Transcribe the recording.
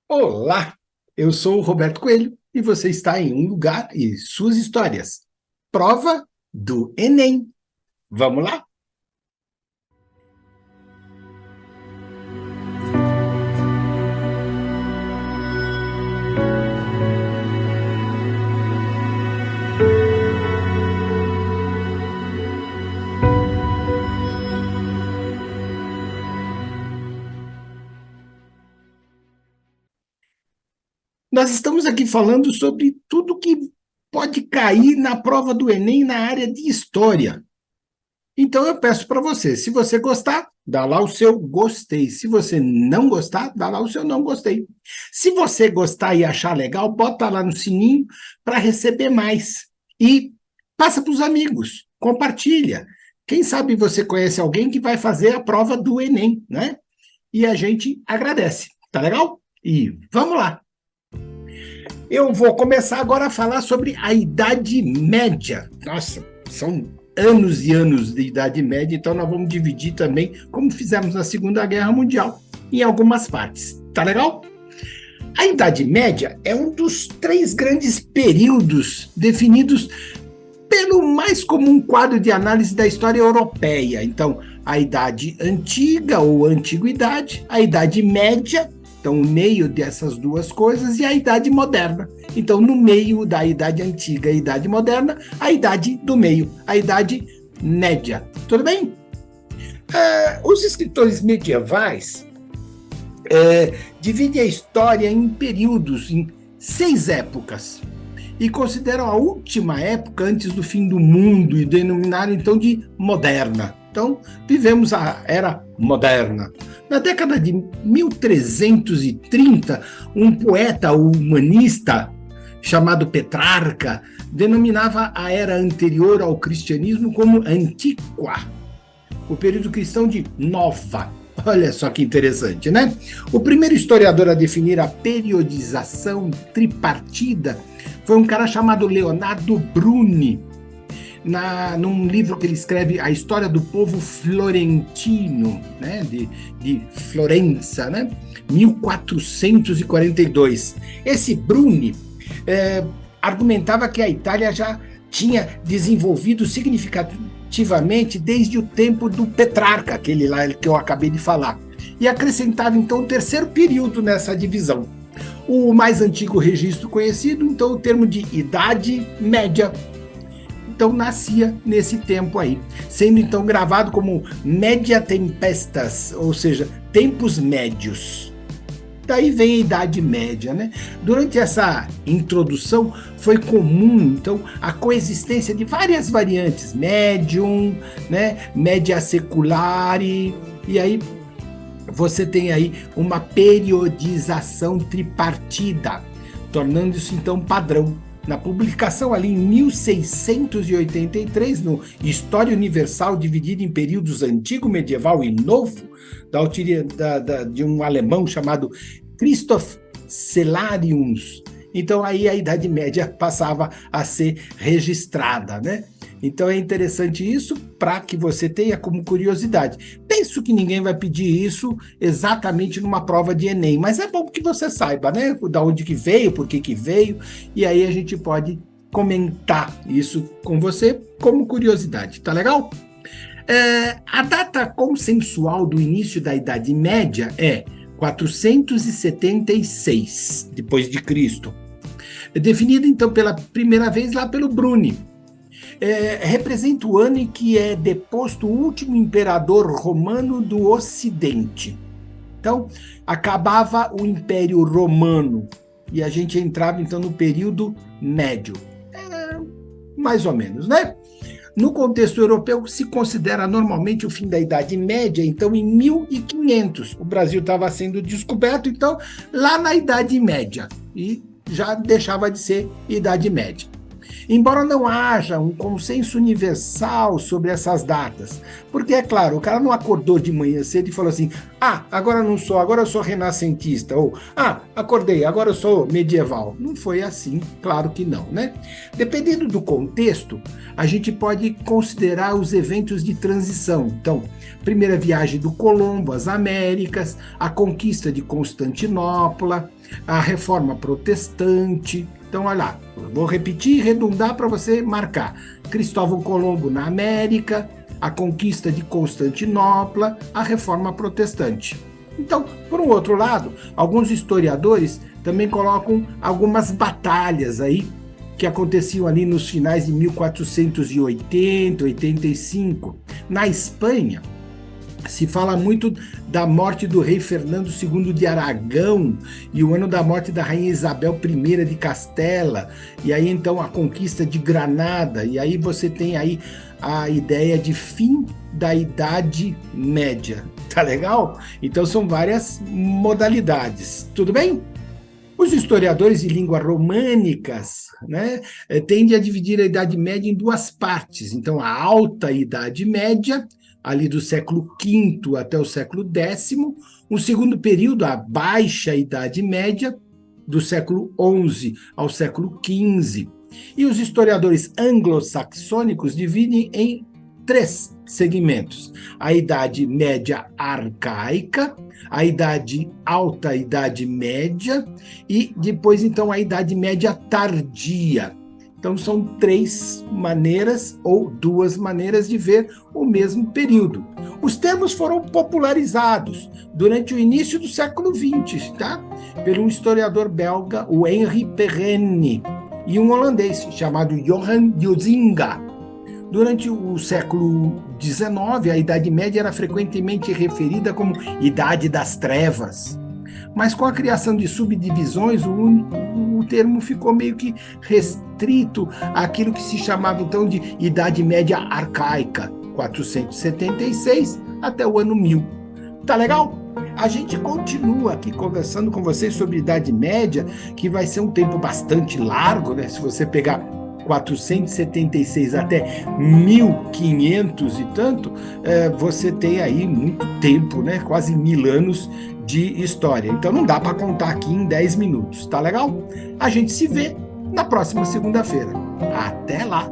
Olá, eu sou o Roberto Coelho e você está em Um Lugar e Suas Histórias. Prova do Enem. Vamos lá? Nós estamos aqui falando sobre tudo que pode cair na prova do Enem na área de história. Então eu peço para você, se você gostar, dá lá o seu gostei. Se você não gostar, dá lá o seu não gostei. Se você gostar e achar legal, bota lá no sininho para receber mais. E passa para os amigos, compartilha. Quem sabe você conhece alguém que vai fazer a prova do Enem, né? E a gente agradece, tá legal? E vamos lá. Eu vou começar agora a falar sobre a Idade Média. Nossa, são anos e anos de Idade Média, então nós vamos dividir também, como fizemos na Segunda Guerra Mundial, em algumas partes. Tá legal? A Idade Média é um dos três grandes períodos definidos pelo mais comum quadro de análise da história europeia. Então, a Idade Antiga ou Antiguidade, a Idade Média, então, o meio dessas duas coisas, e a Idade Moderna. Então, no meio da Idade Antiga e Idade Moderna, a Idade do Meio, a Idade Média. Tudo bem? Os escritores medievais dividem a história em períodos, em 6 épocas, e consideram a última época antes do fim do mundo e denominaram, então, de moderna. Então, vivemos a Era Moderna. Na década de 1330, um poeta humanista chamado Petrarca denominava a era anterior ao cristianismo como Antiqua, o período cristão de Nova. Olha só que interessante, né? O primeiro historiador a definir a periodização tripartida foi um cara chamado Leonardo Bruni, num livro que ele escreve, A História do Povo Florentino, né, de Florença, né, 1442. Esse Bruni argumentava que a Itália já tinha desenvolvido significativamente desde o tempo do Petrarca, aquele lá que eu acabei de falar, e acrescentava então o terceiro período nessa divisão. O mais antigo registro conhecido, então, o termo de Idade Média. Então nascia nesse tempo aí, sendo então gravado como Media Tempestas, ou seja, tempos médios. Daí vem a Idade Média, né? Durante essa introdução foi comum, então, a coexistência de várias variantes, médium, né? Média seculare, e aí você tem aí uma periodização tripartida, tornando-se então padrão. Na publicação ali em 1683, no História Universal dividida em períodos antigo, medieval e novo, da autoria de um alemão chamado Christoph Cellarius. Então aí a Idade Média passava a ser registrada, né? Então é interessante isso para que você tenha como curiosidade. Penso que ninguém vai pedir isso exatamente numa prova de Enem, mas é bom que você saiba, né? Da onde que veio, por que que veio, e aí a gente pode comentar isso com você como curiosidade, tá legal? A data consensual do início da Idade Média é 476 depois de Cristo, definida então pela primeira vez lá pelo Bruni. Representa o ano em que é deposto o último imperador romano do Ocidente. Então, acabava o Império Romano e a gente entrava então no período médio. Mais ou menos, né? No contexto europeu, se considera normalmente o fim da Idade Média, então em 1500. O Brasil estava sendo descoberto, então, lá na Idade Média, e já deixava de ser Idade Média. Embora não haja um consenso universal sobre essas datas, porque, é claro, o cara não acordou de manhã cedo e falou assim: ah, agora não sou, agora eu sou renascentista, ou ah, acordei, agora eu sou medieval. Não foi assim, claro que não, né? Dependendo do contexto, a gente pode considerar os eventos de transição. Então, primeira viagem do Colombo às Américas, a conquista de Constantinopla, a Reforma Protestante. Então, olha lá, vou repetir e redundar para você marcar. Cristóvão Colombo na América, a conquista de Constantinopla, a Reforma Protestante. Então, por um outro lado, alguns historiadores também colocam algumas batalhas aí que aconteciam ali nos finais de 1480, 85. Na Espanha, se fala muito da morte do rei Fernando II de Aragão e o ano da morte da rainha Isabel I de Castela, e aí então a conquista de Granada, e aí você tem aí a ideia de fim da Idade Média, tá legal? Então são várias modalidades, tudo bem? Os historiadores de língua românicas, né, tendem a dividir a Idade Média em duas partes. Então, a Alta Idade Média, ali do século V até o século X, um segundo período, a Baixa Idade Média, do século XI ao século XV. E os historiadores anglo-saxônicos dividem em três segmentos: a Idade Média Arcaica, a Idade Alta Idade Média e depois, então, a Idade Média Tardia. Então, são três maneiras ou duas maneiras de ver o mesmo período. Os termos foram popularizados durante o início do século XX, tá? Pelo historiador belga, o Henri Perrenne, e um holandês chamado Johan Huizinga. Durante o século XIX, a Idade Média era frequentemente referida como Idade das Trevas. Mas com a criação de subdivisões, o termo ficou meio que restrito àquilo que se chamava então de Idade Média Arcaica, 476 até o ano 1000. Tá legal? A gente continua aqui conversando com vocês sobre Idade Média, que vai ser um tempo bastante largo, né? Se você pegar 476 até 1500 e tanto, você tem aí muito tempo, né? Quase 1000 anos de história. Então não dá para contar aqui em 10 minutos, tá legal? A gente se vê na próxima segunda-feira. Até lá!